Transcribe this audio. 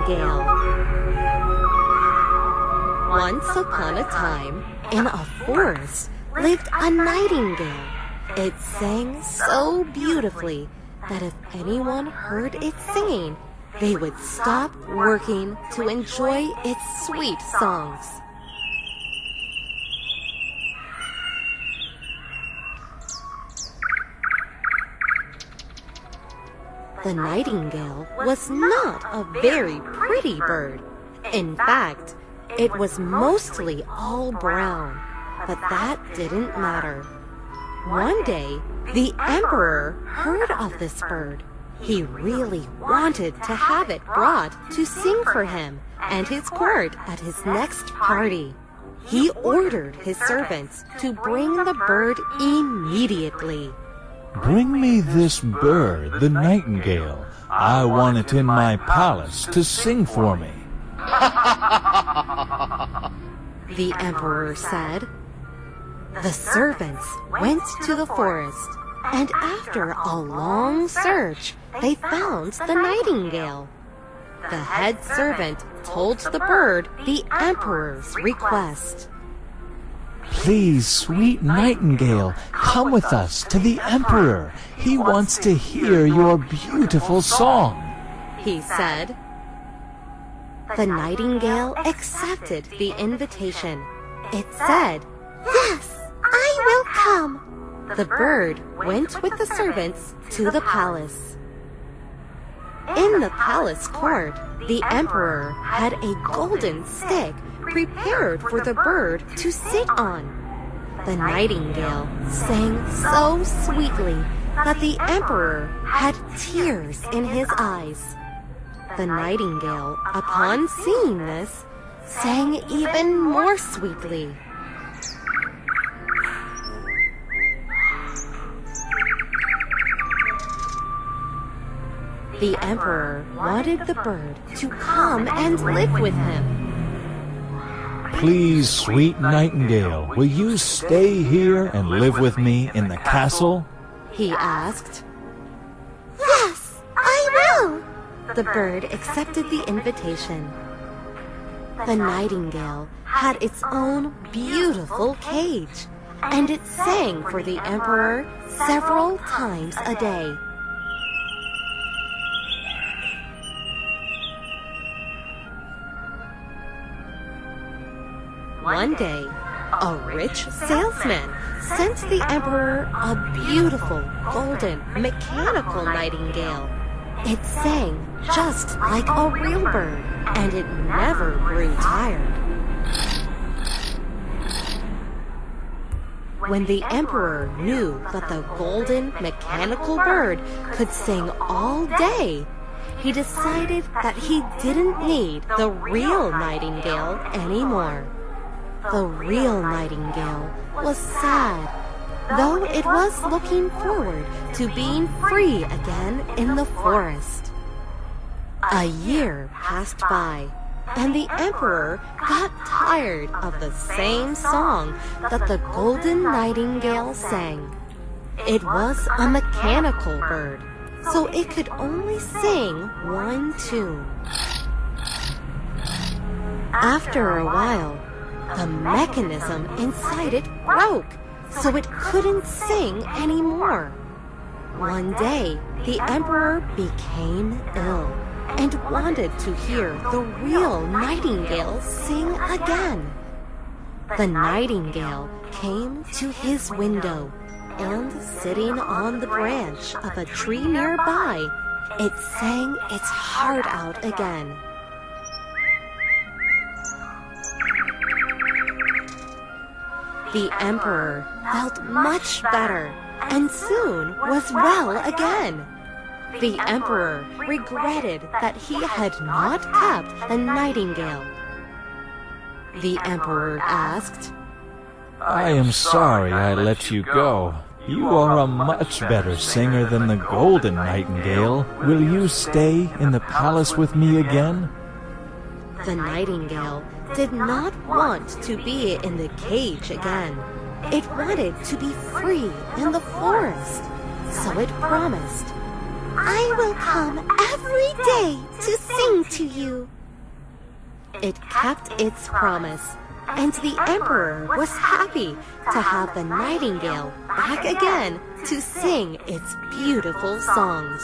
Nightingale. Once upon a time, in a forest, lived a nightingale. It sang so beautifully that if anyone heard it singing, they would stop working to enjoy its sweet songs. The nightingale was not a very pretty bird. In fact, it was mostly all brown, but that didn't matter. One day, the emperor heard of this bird. He really wanted to have it brought to sing for him and his court at his next party. He ordered his servants to bring the bird immediately. Bring me this bird, the nightingale. I want it in my palace to sing for me. The emperor said. The servants went to the forest, and after a long search, they found the nightingale. The head servant told the bird the emperor's request. Please, sweet nightingale, come with us to the emperor. He wants to hear your beautiful song, he said. The nightingale accepted the invitation. It said, Yes, I will come. The bird went with the servants to the palace. In the palace court, the emperor had a golden stick prepared for the bird to sit on. The nightingale sang so sweetly that the emperor had tears in his eyes. The nightingale, upon seeing this, sang even more sweetly. The emperor wanted the bird to come and live with him. Please, sweet nightingale, will you stay here and live with me in the castle? He asked. Yes, I will. The bird accepted the invitation. The nightingale had its own beautiful cage, and it sang for the emperor several times a day. One day, a rich salesman sent the emperor a beautiful, golden, mechanical nightingale. It sang just like a real bird, and it never grew tired. When the emperor knew that the golden, mechanical bird could sing all day, he decided that he didn't need the real nightingale anymore. The real nightingale was sad, though it was looking forward to being free again in the forest. A year passed by, and the emperor got tired of the same song that the golden nightingale sang. It was a mechanical bird, so it could only sing one tune. After a while, the mechanism inside it broke, so it couldn't sing anymore. One day, the emperor became ill and wanted to hear the real nightingale sing again. The nightingale came to his window, and sitting on the branch of a tree nearby, it sang its heart out again. The emperor felt much better and soon was well again. The emperor regretted that he had not kept the nightingale. The emperor asked, I am sorry I let you go. You are a much better singer than the golden nightingale. Will you stay in the palace with me again? The nightingale did not want to be in the cage again. It wanted to be free in the forest, so it promised, I will come every day to sing to you. It kept its promise, and the emperor was happy to have the nightingale back again to sing its beautiful songs.